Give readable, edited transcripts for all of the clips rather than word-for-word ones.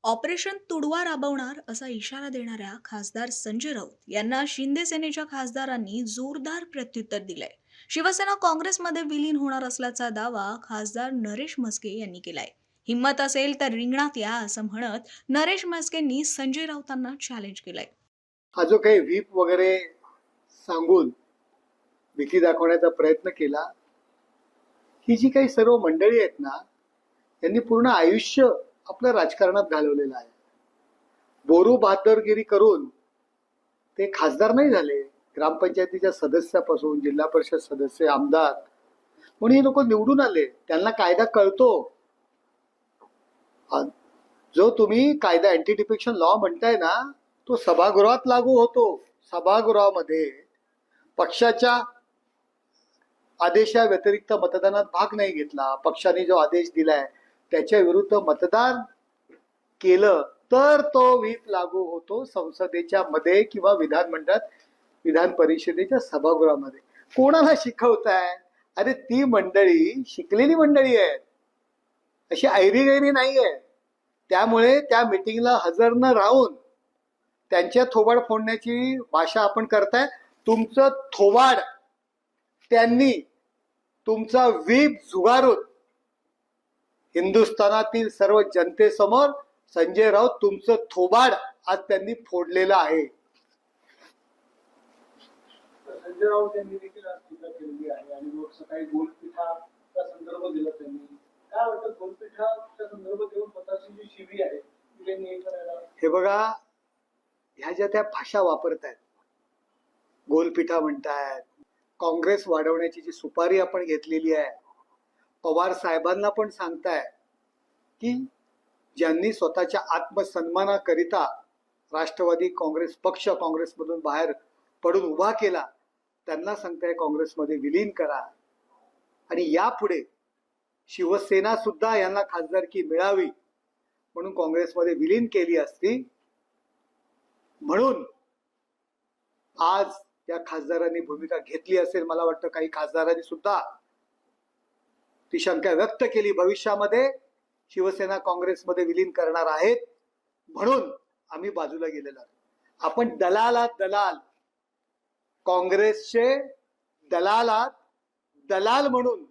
Operation तुडवा राबवणार असा इशारा देणाऱ्या खासदार संजय राऊत यांना शिंदे सेनेच्या खासदारांनी जोरदार प्रत्युत्तर दिलंय. शिवसेना काँग्रेसमध्ये विलीन होणार असल्याचा दावा खासदार नरेश म्हस्के यांनी केलाय. हिम्मत असेल तर रिंगणात या असं म्हणत नरेश म्हस्केंनी संजय राऊतांना चॅलेंज केलंय. हा जो काही व्हीप वगैरे सांगून भीती दाखवण्याचा प्रयत्न केला, ही जी काही सर्व मंडळी आहेत ना, यांनी पूर्ण आयुष्य आपलं राजकारणात घालवलेलं आहे. बोरू बहादरगिरी करून ते खासदार नाही झाले. ग्रामपंचायतीच्या सदस्यापासून जिल्हा परिषद सदस्य, आमदार म्हणून हे लोक निवडून आले. त्यांना कायदा कळतो. जो तुम्ही कायदा अँटी डिफेक्शन लॉ म्हणताय ना, तो सभागृहात लागू होतो. सभागृहामध्ये पक्षाच्या आदेशा व्यतिरिक्त मतदानात भाग नाही घेतला, पक्षाने जो आदेश दिलाय त्याच्या विरुद्ध मतदान केलं तर तो व्हीप लागू होतो संसदेच्या मध्ये किंवा विधानमंडळात, विधान परिषदेच्या सभागृहामध्ये. कोणाला शिकवताय? अरे ती मंडळी शिकलेली मंडळी आहेत, अशी ऐरीगैरी नाही आहे. त्यामुळे त्या मिटिंगला हजर न राहून त्यांच्या थोबाड फोडण्याची भाषा आपण करताय. तुमचं थोबाड त्यांनी, तुमचा व्हीप झुगारून हिंदुस्थानातील सर्व जनतेसमोर संजय राऊत तुमचं थोबाड आज त्यांनी फोडलेलं आहे. संजय राऊत यांनी देखील आज टीका केलेली आहे आणि मग सकाळी गोलपीठाचा संदर्भ दिला त्यांनी. काय वाटतं, गोलपीठाच्या संदर्भ देऊन स्वतःची जी शिबी आहे ती त्यांनी हे करायला? हे बघा, ह्या ज्या त्या भाषा वापरतायत, गोलपीठा म्हणतायत, काँग्रेस वाढवण्याची जी सुपारी आपण घेतलेली आहे, पवार साहेबांना पण सांगताय की ज्यांनी स्वतःच्या आत्मसन्मानाकरिता राष्ट्रवादी काँग्रेस पक्ष काँग्रेसमधून बाहेर पडून उभा केला, त्यांना सांगताय काँग्रेसमध्ये विलीन करा. आणि यापुढे शिवसेना सुद्धा यांना खासदारकी मिळावी म्हणून काँग्रेसमध्ये विलीन केली असती. म्हणून आज त्या खासदारांनी भूमिका घेतली असेल. मला वाटतं काही खासदारांनी सुद्धा ती शंका व्यक्त केली, भविष्यामध्ये शिवसेना काँग्रेसमध्ये विलीन करणार आहेत म्हणून आम्ही बाजूला गेलेलो आहोत. आपण दलालात दलाल, काँग्रेसचे दलालात दलाल म्हणून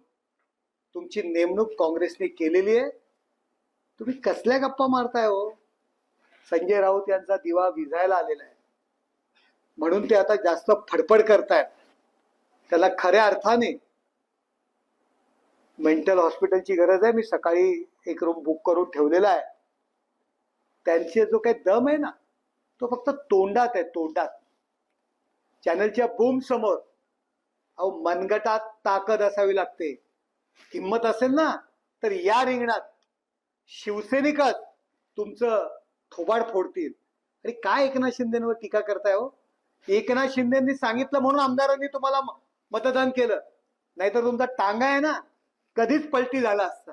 तुमची नेमणूक काँग्रेसने केलेली आहे. तुम्ही कसल्या गप्पा मारताय हो? संजय राऊत यांचा दिवा विझायला आलेला आहे म्हणून ते आता जास्त फडफड करतायत. त्याला खऱ्या अर्थाने मेंटल हॉस्पिटलची गरज आहे. मी सकाळी एक रूम बुक करून ठेवलेला आहे. त्यांचे जो काही दम आहे ना, तो फक्त तोंडात आहे, तोंडात. चॅनलच्या बूम समोर अहो मनगटात ताकद असावी लागते. हिम्मत असेल ना तर या रिंगणात शिवसैनिकच तुमचं थोबाड फोडतील. आणि काय एकनाथ शिंदेवर टीका करताय हो? एकनाथ शिंदेंनी सांगितलं म्हणून आमदारांनी तुम्हाला मतदान केलं, नाहीतर तुमचा टांगा आहे ना कधीच पलटी झाला असता.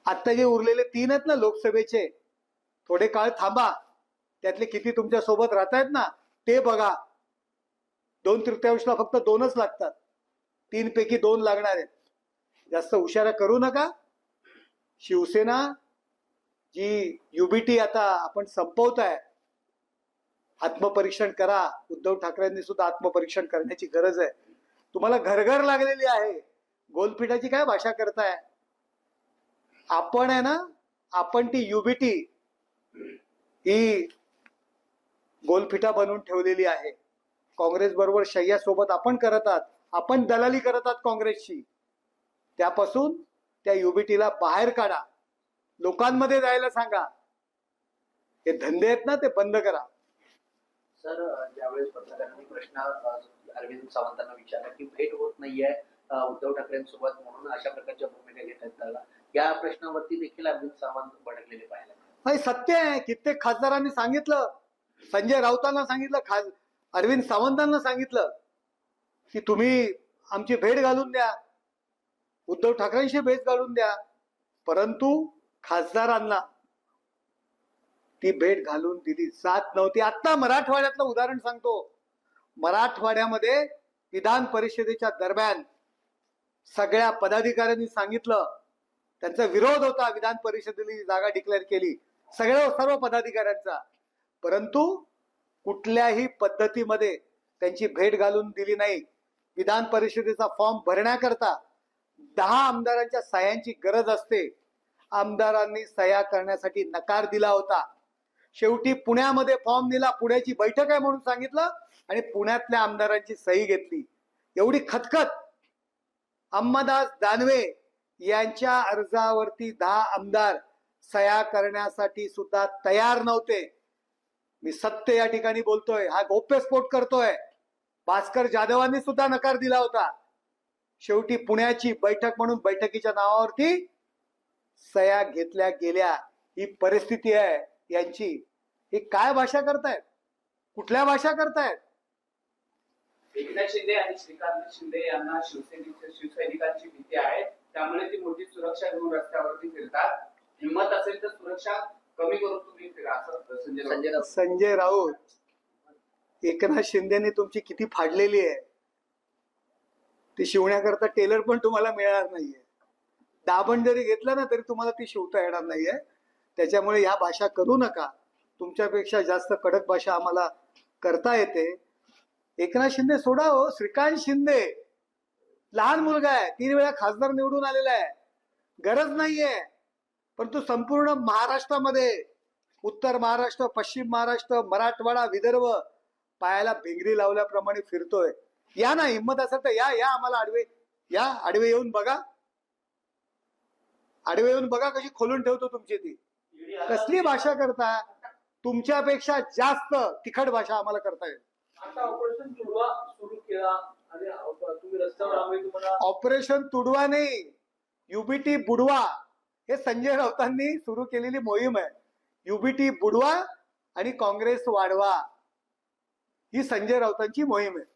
आता जे उरलेले 3 आहेत ना लोकसभेचे, थोडे काळ थांबा, त्यातले किती तुमच्या सोबत राहतायत ना ते बघा. 2/3 फक्त 2च लागतात, 3 पैकी 2 लागणार आहेत. जास्त उशारा करू नका. शिवसेना जी युबीटी आता आपण संपवताय, आत्मपरीक्षण करा. उद्धव ठाकरेंनी सुद्धा आत्मपरीक्षण करण्याची गरज आहे. तुम्हाला घरघर लागलेली आहे. गोलपीठाची काय भाषा करताय? आपण आहे ना, आपण ती युबीटी ही गोलपीठा बनवून ठेवलेली आहे. काँग्रेस बरोबर शय्या सोबत आपण करत आहात, आपण दलाली करत आहात काँग्रेसची. त्यापासून त्या युबीटीला बाहेर काढा, लोकांमध्ये जायला सांगा. हे धंदे आहेत ना ते बंद करा. सर, ज्यावेळेस पत्रकारांनी प्रश्न अरविंद सावंतांना विचारला की भेट होत नाहीये उद्धव ठाकरेंसोबत म्हणून अशा प्रकारच्या भूमिका घेतात, त्याला या प्रश्नावरती देखील अरविंद सावंत भडकलेले पाहायला मिळाले. सत्य आहे. कित्येक खासदारांनी सांगितलं, संजय राऊतांना सांगितलं, अरविंद सावंतांना सांगितलं की तुम्ही आमची भेट घालून द्या, उद्धव ठाकरेंशी भेट घालून द्या. परंतु खासदारांना ती भेट घालून दिली जात नव्हती. आता मराठवाड्यातलं उदाहरण सांगतो. मराठवाड्यामध्ये विधान परिषदेच्या दरम्यान सगळ्या पदाधिकाऱ्यांनी सांगितलं त्यांचा विरोध होता विधान परिषदेने जागा डिक्लेअर केली सर्व पदाधिकाऱ्यांचा, परंतु कुठल्याही पद्धतीमध्ये त्यांची भेट घालून दिली नाही. विधान परिषदेचा फॉर्म भरण्याकरता 10 आमदारांच्या सह्यांची गरज असते. आमदारांनी सह्या करण्यासाठी नकार दिला होता. शेवटी पुण्यामध्ये फॉर्म दिला, पुण्याची बैठक आहे म्हणून सांगितलं आणि पुण्यातल्या आमदारांची सही घेतली. एवढी खतखत अंबादास दानवे यांच्या अर्जावरती 10 आमदार सह्या करण्यासाठी सुद्धा तयार नव्हते. मी सत्य या ठिकाणी बोलतोय, हा गौप्यस्फोट करतोय. भास्कर जाधवांनी सुद्धा नकार दिला होता. शेवटी पुण्याची बैठक म्हणून बैठकीच्या नावावरती सह्या घेतल्या गेल्या. ही परिस्थिती आहे यांची. ही काय भाषा करतायत, कुठल्या भाषा करतायत? एकनाथ शिंदे आणि श्रीकांत शिंदे यांना शिवसैनिकांची भीती आहे, त्यामुळे ती मोठी सुरक्षा घेऊन रस्त्यावरती फिरतात. हिंमत असेल तर सुरक्षा कमी करून तुम्ही फिरा, असं संजय राऊत, एकनाथ शिंदेने तुमची किती फाडलेली आहे. ती शिवण्याकरता टेलर पण तुम्हाला मिळणार नाहीये. दाबण जरी घेतलं ना तरी तुम्हाला ती शिवता येणार नाहीये. त्याच्यामुळे ह्या भाषा करू नका. तुमच्यापेक्षा जास्त कडक भाषा आम्हाला करता येते. एकनाथ शिंदे सोडा हो, श्रीकांत शिंदे लहान मुलगा आहे, 3 वेळा खासदार निवडून आलेला आहे, गरज नाहीये. परंतु संपूर्ण महाराष्ट्रामध्ये, उत्तर महाराष्ट्र, पश्चिम महाराष्ट्र, मराठवाडा, विदर्भ पायाला भिंगरी लावल्याप्रमाणे फिरतोय. या ना, हिंमत असेल तर या आम्हाला आडवे येऊन बघा. आडवे येऊन बघा कशी खोलून ठेवतो तुमची ती. कसली भाषा करता? तुमच्यापेक्षा जास्त तिखट भाषा आम्हाला करता येईल. आता ऑपरेशन तुडवा सुरू केला आणि तुम्ही रस्त्यावर आम्ही तुम्हाला ऑपरेशन तुडवा नाही, युबीटी बुडवा, हे संजय राऊतांनी सुरू केलेली मोहीम आहे. युबीटी बुडवा आणि काँग्रेस वाढवा ही संजय राऊतांची मोहीम आहे.